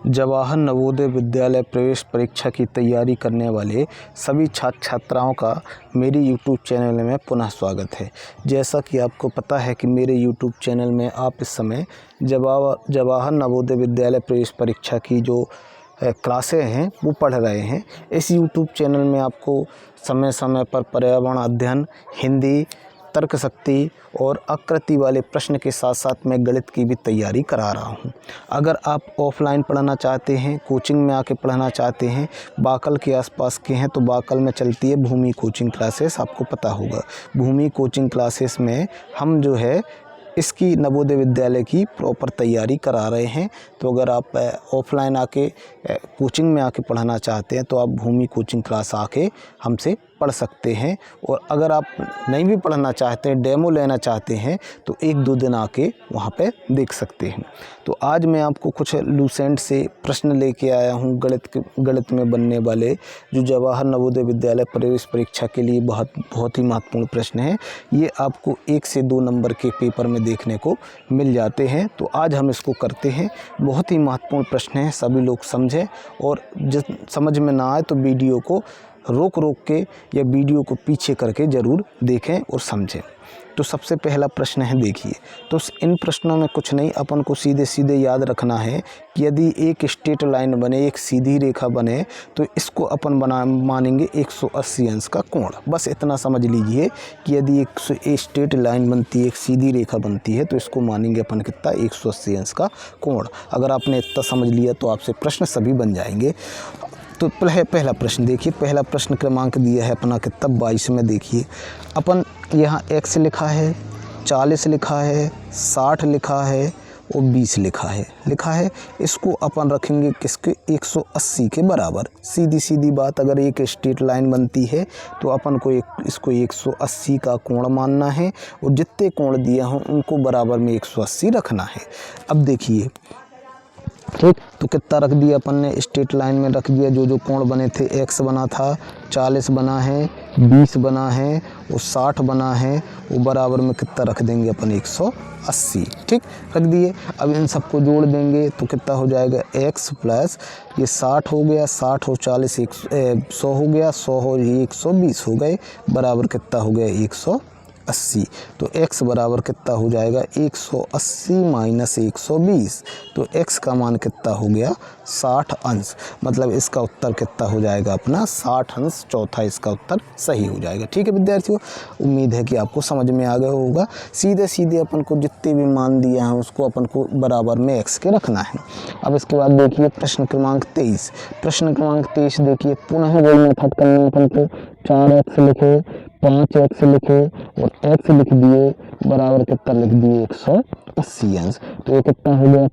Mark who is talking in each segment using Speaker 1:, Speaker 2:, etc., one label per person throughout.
Speaker 1: जवाहर नवोदय विद्यालय प्रवेश परीक्षा की तैयारी करने वाले सभी छात्र छात्राओं का मेरे YouTube चैनल में पुनः स्वागत है। जैसा कि आपको पता है कि मेरे YouTube चैनल में आप इस समय जवाहर नवोदय विद्यालय प्रवेश परीक्षा की जो क्लासें हैं वो पढ़ रहे हैं। इस YouTube चैनल में आपको समय समय पर पर्यावरण अध्ययन, हिंदी, तर्क शक्ति और आकृति वाले प्रश्न के साथ साथ मैं गणित की भी तैयारी करा रहा हूं। अगर आप ऑफलाइन पढ़ना चाहते हैं, कोचिंग में आके पढ़ना चाहते हैं, बाकल के आसपास के हैं तो बाकल में चलती है भूमि कोचिंग क्लासेस, आपको पता होगा। भूमि कोचिंग क्लासेस में हम जो है इसकी नवोदय विद्यालय की प्रॉपर तैयारी करा रहे हैं। तो अगर आप ऑफलाइन आके कोचिंग में आके पढ़ना चाहते हैं तो आप भूमि कोचिंग क्लास आके हमसे पढ़ सकते हैं। और अगर आप नहीं भी पढ़ना चाहते हैं, डेमो लेना चाहते हैं तो 1-2 दिन आके वहाँ पे देख सकते हैं। तो आज मैं आपको कुछ लूसेंट से प्रश्न लेके आया हूँ गणित में बनने वाले, जो जवाहर नवोदय विद्यालय प्रवेश परीक्षा के लिए बहुत ही महत्वपूर्ण प्रश्न है। ये आपको 1 से 2 नंबर के पेपर में देखने को मिल जाते हैं। तो आज हम इसको करते हैं। बहुत ही महत्वपूर्ण प्रश्न है, सभी लोग समझें, और जिस समझ में ना आए तो वीडियो को रोक के या वीडियो को पीछे करके ज़रूर देखें और समझें। तो सबसे पहला प्रश्न है, देखिए। तो इन प्रश्नों में कुछ नहीं, अपन को सीधे याद रखना है कि यदि एक स्ट्रेट लाइन बने, एक सीधी रेखा बने, तो इसको अपन मानेंगे 180 अंश का कोण। बस इतना समझ लीजिए कि यदि एक स्ट्रेट लाइन बनती है, एक सीधी रेखा बनती है, तो इसको मानेंगे अपन कितना, 180 अंश का कोण। अगर आपने इतना समझ लिया तो आपसे प्रश्न सभी बन जाएंगे। तो पहला प्रश्न देखिए, पहला प्रश्न क्रमांक दिया है अपना कितना, 22 में। देखिए अपन यहाँ x लिखा है, 40 लिखा है, 60 लिखा है और 20 लिखा है। इसको अपन रखेंगे किसके, 180 के बराबर। सीधी बात, अगर एक स्ट्रेट लाइन बनती है तो अपन को इसको 180 का कोण मानना है और जितने कोण दिए हों उनको बराबर में 180 रखना है। अब देखिए, ठीक, तो कितना रख दिया अपन ने, स्ट्रेट लाइन में रख दिया। जो कोण बने थे, x बना था, 40 बना है, 20 बना है और 60 बना है, वो बराबर में कितना रख देंगे अपन, 180। ठीक, रख दिए। अब इन सबको जोड़ देंगे तो कितना हो जाएगा, x प्लस ये 60 हो गया, 60 और 40 100 हो गया, 100 और ये 120 हो गए, बराबर कितना हो गया, 180। तो x बराबर कितना हो जाएगा, 180 माइनस 120। तो x का मान कितना हो गया, 60 अंश। मतलब इसका उत्तर कितना हो जाएगा अपना, 60 अंश। चौथा इसका उत्तर सही हो जाएगा। ठीक है विद्यार्थियों, उम्मीद है कि आपको समझ में आ गया होगा। सीधे अपन को जितने भी मान दिए हैं उसको अपन को बराबर में x के रखना है। अब इसके बाद देखिए प्रश्न क्रमांक 23। प्रश्न क्रमांक 23 देखिए, पुनः वही मेथड करना है अपन को। 4x लिखे, 5x लिखे और x लिख दिए, बराबर कितना लिख दिए, 180 अंश। तो ये कितना हो गया,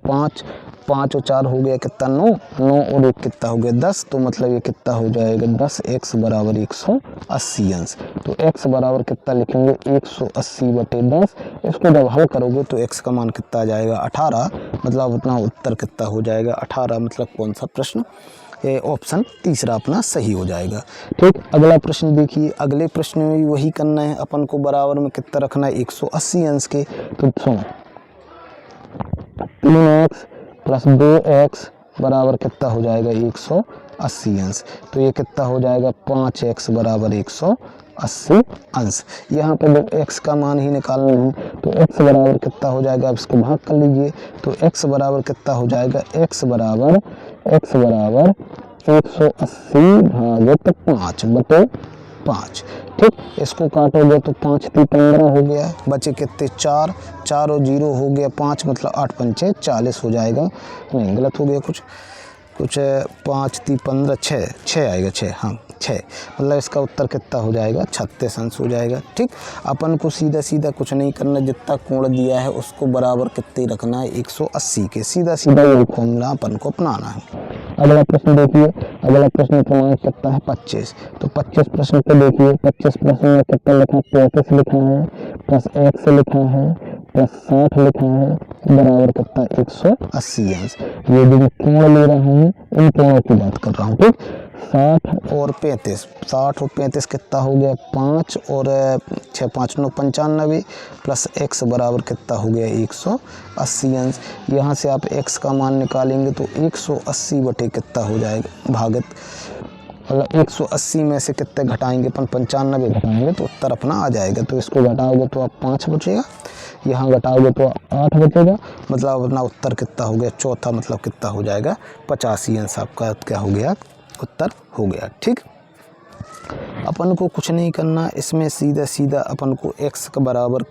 Speaker 1: 5 और 4 हो गया कितना, 9 और 1 कितना हो गया, 10। तो मतलब ये कितना हो जाएगा, 10x बराबर 180 अंश। तो x बराबर कितना लिखेंगे, 180/10। इसको जब हल करोगे तो x का मान कितना आ जाएगा, 18। मतलब अपना उत्तर कितना हो जाएगा, 18। मतलब कौन सा प्रश्न, ऑप्शन तीसरा अपना सही हो जाएगा। ठीक, अगला प्रश्न देखिए। अगले प्रश्न में भी वही करना है अपन को, बराबर में कितना रखना है, 180 अंश के। तो सुनो, 3x प्लस 2x बराबर कितना हो जाएगा, 180 अंश। तो ये कितना हो जाएगा, 5x बराबर 180 अंश। यहाँ पे जब x का मान ही निकालना है तो x बराबर कितना हो जाएगा, अब इसको भाग कर लीजिए। तो x बराबर कितना हो जाएगा, x बराबर 180 भागित 5/5। ठीक, इसको काटोगे तो 5 × 15 हो गया, बचे कितने, 4 और 0 हो गया 5, मतलब 8 × 5 = 40 हो जाएगा। नहीं, गलत हो गया कुछ 5 × 15 6 आएगा, 6, हाँ 6। मतलब इसका उत्तर कितना हो जाएगा, 36 अंश हो जाएगा। ठीक, अपन को सीधा कुछ नहीं करना, जितना कोण दिया है उसको बराबर कितने रखना है, 180 के। सीधा यही फॉर्मूला अपन को अपनाना है। अगला प्रश्न देखिए, अगला प्रश्न क्रमांक कितना है, 25। तो 25 प्रश्न को देखिए। 25 प्रश्न में कितना लिखा है, 35 लिखा है, प्लस x लिखा है, प्लस 60 लिखा है, बराबर कितना, 180 अंश। ये जो कोण ले रहा हूँ इन कोणों की बात कर रहा हूँ। ठीक, 60 और 35, 60 और 35 कितना हो गया 5 और 6 5 9 95 प्लस x बराबर कितना हो गया 180 अंश। यहाँ से आप x का मान निकालेंगे तो 180 बटे कितना हो जाएगा भागत, मतलब 180 में से कितने घटाएंगे अपन 95 घटाएंगे तो उत्तर अपना आ जाएगा। तो इसको घटाओगे तो आप 5 बचेगा, यहाँ घटाओगे तो 8 बचेगा, मतलब अपना उत्तर कितना हो गया चौथा, मतलब कितना हो जाएगा 85 अंश आपका क्या हो गया उत्तर हो गया। ठीक, अपन को कुछ नहीं करना इसमें, सीधा सीधा अपन को x का बराबर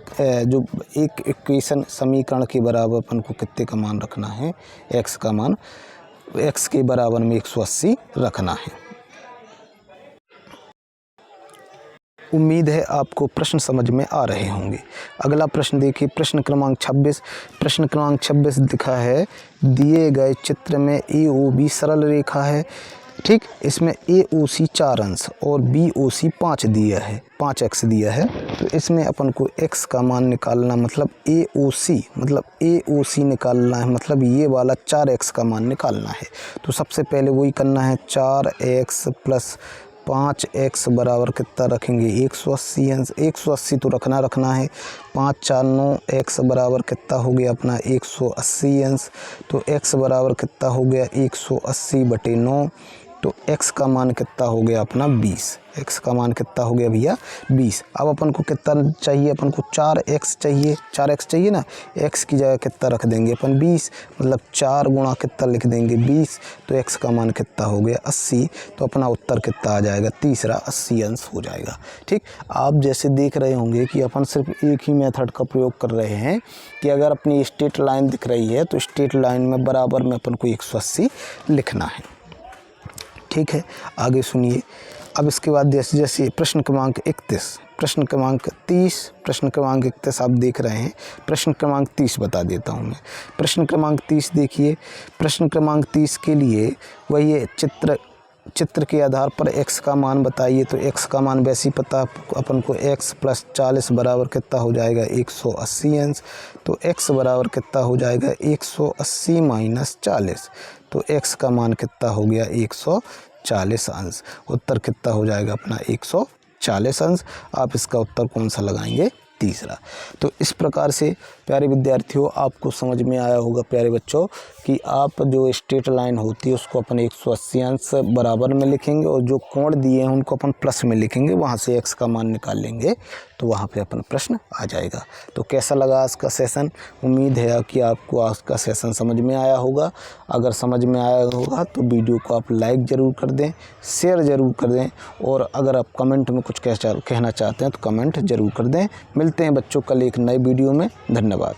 Speaker 1: जो एक इक्वेशन समीकरण के बराबर अपन को कितने का मान रखना है, x का मान x के बराबर में 180 रखना है। उम्मीद है आपको प्रश्न समझ में आ रहे होंगे। अगला प्रश्न देखिए, प्रश्न क्रमांक 26। प्रश्न क्रमांक 26 लिखा है दिए गए चित्र में AOB सरल रेखा है। ठीक, इसमें AOC 4 अंश और BOC 5 दिया है, 5x दिया है। तो इसमें अपन को x का मान निकालना, मतलब AOC निकालना है, मतलब ये वाला 4x का मान निकालना है। तो सबसे पहले वही करना है, 4x प्लस 5x बराबर कितना रखेंगे 180 अंश, 180 तो रखना है। 5 4 9 x बराबर कितना हो गया अपना 180 अंश। तो x बराबर कितना हो गया 180 बटे 9। तो x का मान कितना हो गया अपना 20, x का मान कितना हो गया भैया 20। अब अपन को कितना चाहिए, अपन को 4x चाहिए, 4x चाहिए ना, x की जगह कितना रख देंगे अपन 20, मतलब 4 गुणा कितना लिख देंगे 20। तो x का मान कितना हो गया 80। तो अपना उत्तर कितना आ जाएगा तीसरा 80 अंश हो जाएगा। ठीक, आप जैसे देख रहे होंगे कि अपन सिर्फ एक ही मेथड का प्रयोग कर रहे हैं कि अगर अपनी स्ट्रेट लाइन दिख रही है तो स्ट्रेट लाइन में बराबर में अपन को 180 लिखना है। ठीक है, आगे सुनिए। अब इसके बाद जैसे जैसे प्रश्न क्रमांक 31, प्रश्न क्रमांक 30, प्रश्न क्रमांक 31 आप देख रहे हैं, प्रश्न क्रमांक 30 बता देता हूं मैं। प्रश्न क्रमांक 30 देखिए, प्रश्न क्रमांक 30 के लिए वही है, चित्र के आधार पर x का मान बताइए। तो x का मान वैसे ही पता अपन को, x प्लस 40 बराबर कितना हो जाएगा 180 अंश। तो x बराबर कितना हो जाएगा 180 माइनस 40। तो x का मान कितना हो गया 140 अंश। उत्तर कितना हो जाएगा अपना 140 अंश। आप इसका उत्तर कौन सा लगाएंगे, तीसरा। तो इस प्रकार से प्यारे विद्यार्थियों आपको समझ में आया होगा प्यारे बच्चों कि आप जो स्ट्रेट लाइन होती है उसको अपन 180 अंश बराबर में लिखेंगे और जो कोण दिए हैं उनको अपन प्लस में लिखेंगे, वहाँ से x का मान निकाल लेंगे तो वहाँ पे अपन प्रश्न आ जाएगा। तो कैसा लगा आज का सेशन, उम्मीद है कि आपको आज का सेशन समझ में आया होगा। अगर समझ में आया होगा तो वीडियो को आप लाइक ज़रूर कर दें, शेयर ज़रूर कर दें, और अगर आप कमेंट में कुछ कहना चाहते हैं तो कमेंट ज़रूर कर दें। मिलते हैं बच्चों कल एक नए वीडियो में। धन्यवाद।